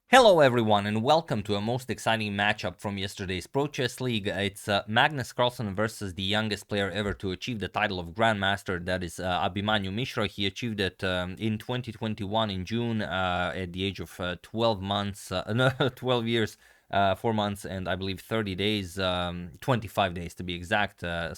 Hello everyone and welcome to a most exciting matchup from yesterday's Pro Chess League. It's Magnus Carlsen versus the youngest player ever to achieve the title of Grandmaster, that is Abhimanyu Mishra. He achieved it in 2021 in June at the age of 12 months, no, 12 years, 4 months and I believe 30 days, 25 days to be exact. 12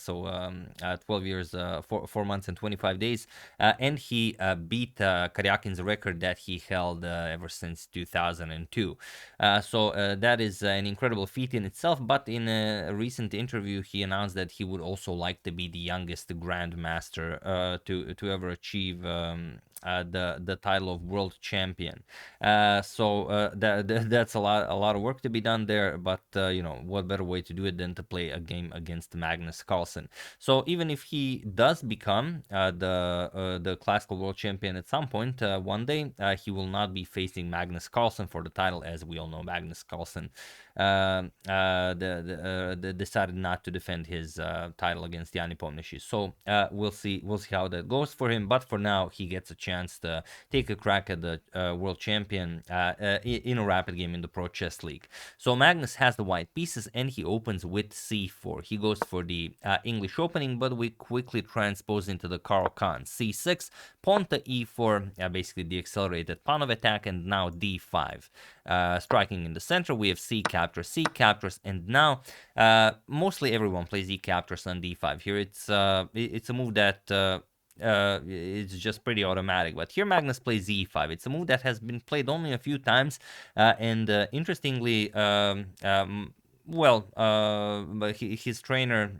years, 4 months and 25 days. And he beat Karyakin's record that he held ever since 2002. That is an incredible feat in itself, but in a recent interview, he announced that he would also like to be the youngest Grandmaster to ever achieve the title of world champion. That's a lot of work to be done there, but what better way to do it than to play a game against Magnus Carlsen. So even if he does become the classical world champion at some point one day, he will not be facing Magnus Carlsen for the title. As we all know, Magnus Carlsen decided not to defend his title against Yanni Pomnishi. So we'll see how that goes for him. But for now, he gets a chance to take a crack at the world champion in a rapid game in the Pro Chess League. So Magnus has the white pieces and he opens with c4. He goes for the English opening, but we quickly transpose into the Caro-Kann. c6, pawn to e4, basically the accelerated pawn of attack, and now d5. Striking in the center, we have c captures, and now mostly everyone plays e captures on d5. Here it's a move that it's just pretty automatic. But here Magnus plays e5. It's a move that has been played only a few times, and interestingly, but his trainer,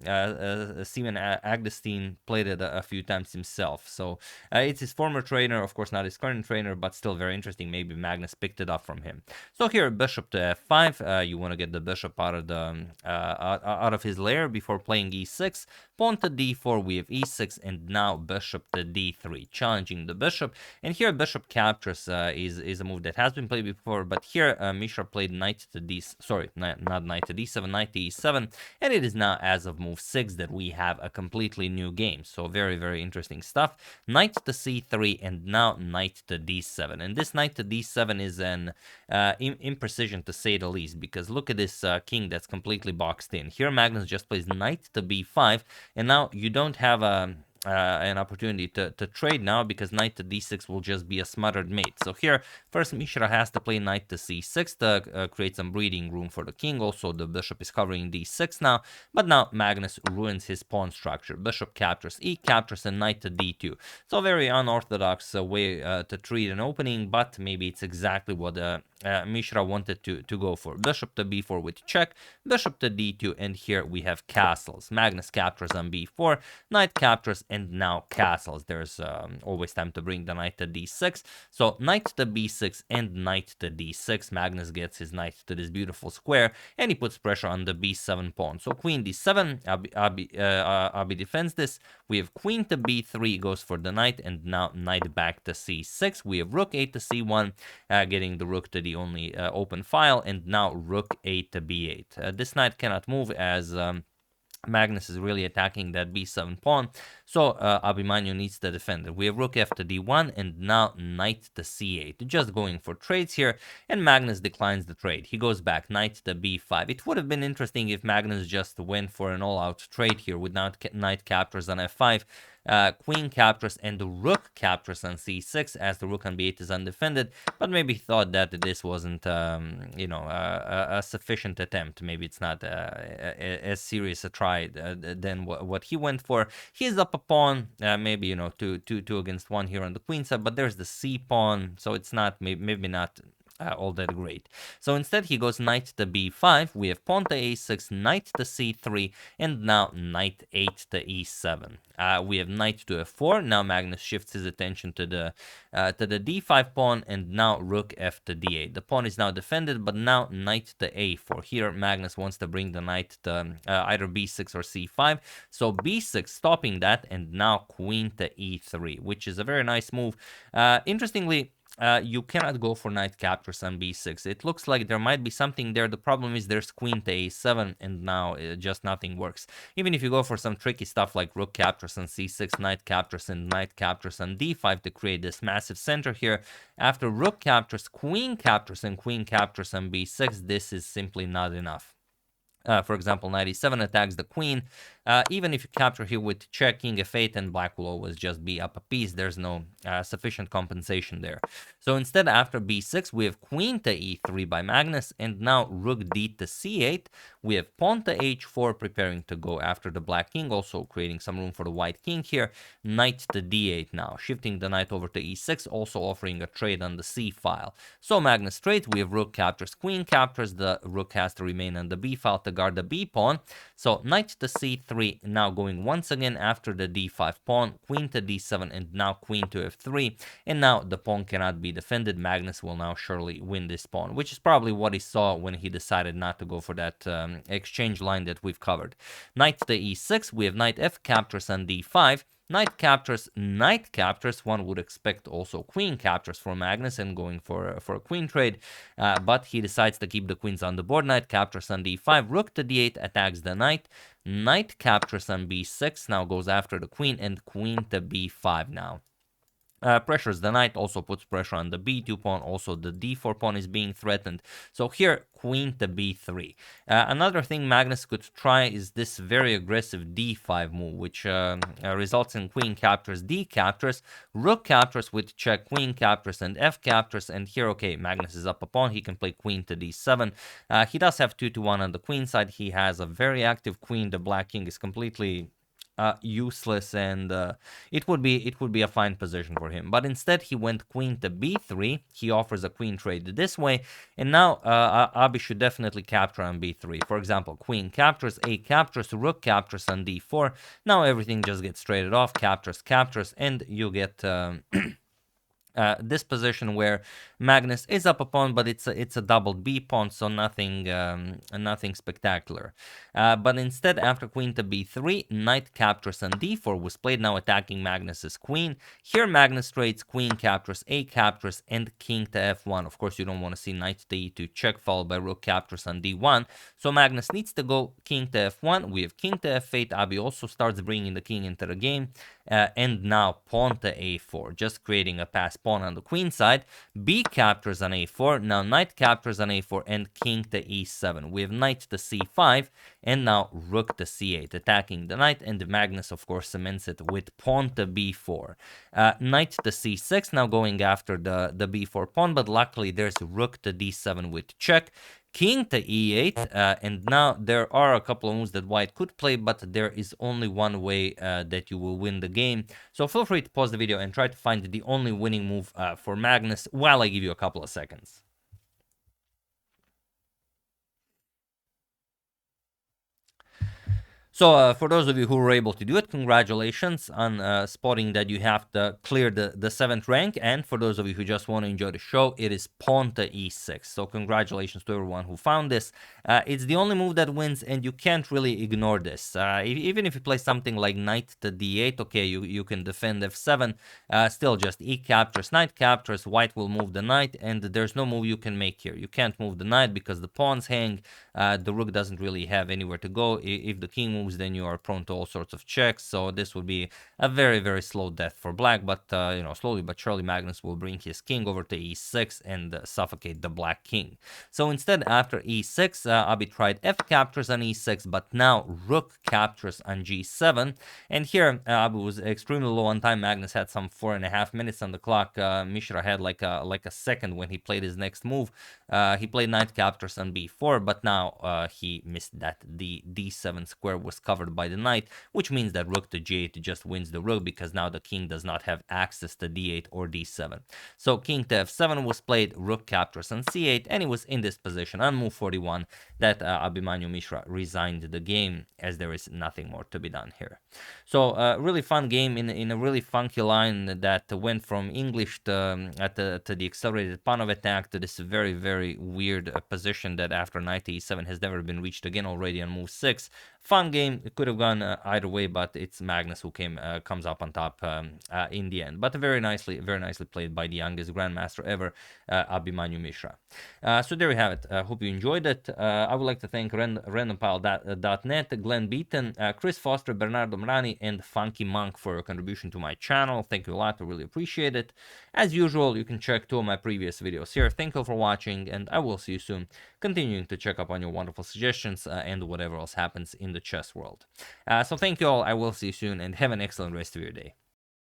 Simon Agdestein, played it a few times himself. So it's his former trainer, of course, not his current trainer, but still very interesting. Maybe Magnus picked it up from him. So here, bishop to f5. You want to get the bishop out of the out of his lair before playing e6. Pawn to d4. We have e6, and now bishop to d3, challenging the bishop. And here, bishop captures is a move that has been played before, but here Mishra played knight to d. Sorry, not knight to d7, knight to e7, and it is now as of move 6 that we have a completely new game. So very, very interesting stuff. Knight to c3 and now knight to d7. And this knight to d7 is an imprecision to say the least, because look at this king that's completely boxed in. Here Magnus just plays knight to b5, and now you don't have an opportunity to trade now, because knight to d6 will just be a smothered mate. So here, first Mishra has to play knight to c6 to create some breathing room for the king. Also, the bishop is covering d6 now, but now Magnus ruins his pawn structure. Bishop captures, e captures, and knight to d2. So very unorthodox way to treat an opening, but maybe it's exactly what Mishra wanted to go for. Bishop to b4 with check, bishop to d2, and here we have castles. Magnus captures on b4, knight captures, and now castles. There's always time to bring the knight to d6. So knight to b6 and knight to d6. Magnus gets his knight to this beautiful square, and he puts pressure on the b7 pawn. So queen d7, Abi defends this. We have queen to b3, goes for the knight, and now knight back to c6. We have rook 8 to c1, getting the rook to the only open file, and now rook 8 to b8. This knight cannot move as Magnus is really attacking that b7 pawn, so Abhimanyu needs to defend it. We have rook f to d1, and now knight to c8. Just going for trades here, and Magnus declines the trade. He goes back, knight to b5. It would have been interesting if Magnus just went for an all-out trade here with knight captures on f5, queen captures, and the rook captures on c6, as the rook on b8 is undefended, but maybe thought that this wasn't, a sufficient attempt. Maybe it's not as serious a try than what he went for. He's up a pawn, maybe, two against one here on the queen side, but there's the c pawn, so it's not, maybe not all that great. So instead he goes knight to b5, we have pawn to a6, knight to c3, and now knight 8 to e7. We have knight to f4, now Magnus shifts his attention to the d5 pawn, and now rook f to d8. The pawn is now defended, but now knight to a4. Here Magnus wants to bring the knight to either b6 or c5, so b6 stopping that, and now queen to e3, which is a very nice move. Interestingly, you cannot go for knight captures on b6. It looks like there might be something there. The problem is there's queen to a7, and now just nothing works. Even if you go for some tricky stuff like rook captures on c6, knight captures and knight captures on d5 to create this massive center here, after rook captures, queen captures and queen captures on b6, this is simply not enough. For example, knight e7 attacks the queen. Even if you capture here with check, king f8, and black will always just be up a piece. There's no sufficient compensation there. So instead, after b6, we have queen to e3 by Magnus, and now rook d to c8. We have pawn to h4 preparing to go after the black king, also creating some room for the white king here. Knight to d8 now, shifting the knight over to e6, also offering a trade on the c file. So Magnus trade, we have rook captures, queen captures. The rook has to remain on the b file to guard the b pawn. So knight to c3, now going once again after the d5 pawn, queen to d7, and now queen to f3. And now the pawn cannot be defended. Magnus will now surely win this pawn, which is probably what he saw when he decided not to go for that exchange line that we've covered. Knight to e6, we have knight f captures on d5. Knight captures, one would expect also queen captures for Magnus and going for a queen trade, but he decides to keep the queens on the board. Knight captures on d5, rook to d8 attacks the knight, knight captures on b6, now goes after the queen, and queen to b5 now. Pressures the knight, also puts pressure on the b2 pawn, also the d4 pawn is being threatened. So here, queen to b3. Another thing Magnus could try is this very aggressive d5 move, which results in queen captures, d captures, rook captures with check, queen captures, and f captures. And here, okay, Magnus is up a pawn. He can play queen to d7. He does have 2-1 on the queen side. He has a very active queen. The black king is completely useless, and it would be a fine position for him. But instead, he went queen to b3. He offers a queen trade this way, and now Abi should definitely capture on b3. For example, queen captures, a captures, rook captures on d4. Now everything just gets traded off, captures, and you get this position where Magnus is up a pawn, but it's a doubled b pawn, so nothing spectacular. But instead, after queen to b3, knight captures on d4 was played, now attacking Magnus's queen. Here Magnus trades queen captures, a captures, and king to f1. Of course, you don't want to see knight to e2 check followed by rook captures on d1. So Magnus needs to go king to f1. We have king to f8. Abi also starts bringing the king into the game. And now pawn to a4, just creating a pass pawn on the queen side. B captures on a4, now knight captures on a4, and king to e7. We have knight to c5, and now rook to c8, attacking the knight, and Magnus, of course, cements it with pawn to b4. Knight to c6, now going after the b4 pawn, but luckily there's rook to d7 with check. King to e8, and now there are a couple of moves that white could play, but there is only one way that you will win the game. So feel free to pause the video and try to find the only winning move for Magnus while I give you a couple of seconds. So for those of you who were able to do it, congratulations on spotting that you have to clear the 7th rank. And for those of you who just want to enjoy the show, it is pawn to e6. So congratulations to everyone who found this. It's the only move that wins, and you can't really ignore this. Even if you play something like knight to d8, okay, you can defend f7. Still just e captures, knight captures, white will move the knight, and there's no move you can make here. You can't move the knight because the pawns hang. The rook doesn't really have anywhere to go. If the king moves, then you are prone to all sorts of checks. So this would be a very, very slow death for black. But, slowly but surely Magnus will bring his king over to e6 and suffocate the black king. So instead, after e6, Abi tried f captures on e6, but now rook captures on g7. And here, Abi was extremely low on time. Magnus had some 4.5 minutes on the clock. Mishra had like a second when he played his next move. He played knight captures on b4, but now he missed that. The d7 square was covered by the knight, which means that rook to g8 just wins the rook because now the king does not have access to d8 or d7. So king to f7 was played, rook captures on c8, and it was in this position on move 41 that Abhimanyu Mishra resigned the game, as there is nothing more to be done here. So really fun game in a really funky line that went from English to the accelerated pawn of attack to this very, very very weird position that after knight e7 has never been reached again already on move 6. Fun game. It could have gone either way, but it's Magnus who comes up on top in the end. But very nicely played by the youngest grandmaster ever, Abhimanyu Mishra. So there you have it. Hope you enjoyed it. I would like to thank randompile.net, Glenn Beaton, Chris Foster, Bernardo Mrani, and Funky Monk for your contribution to my channel. Thank you a lot. I really appreciate it. As usual, you can check 2 of my previous videos here. Thank you for watching, and I will see you soon, continuing to check up on your wonderful suggestions and whatever else happens in the chess world. So thank you all. I will see you soon, and have an excellent rest of your day.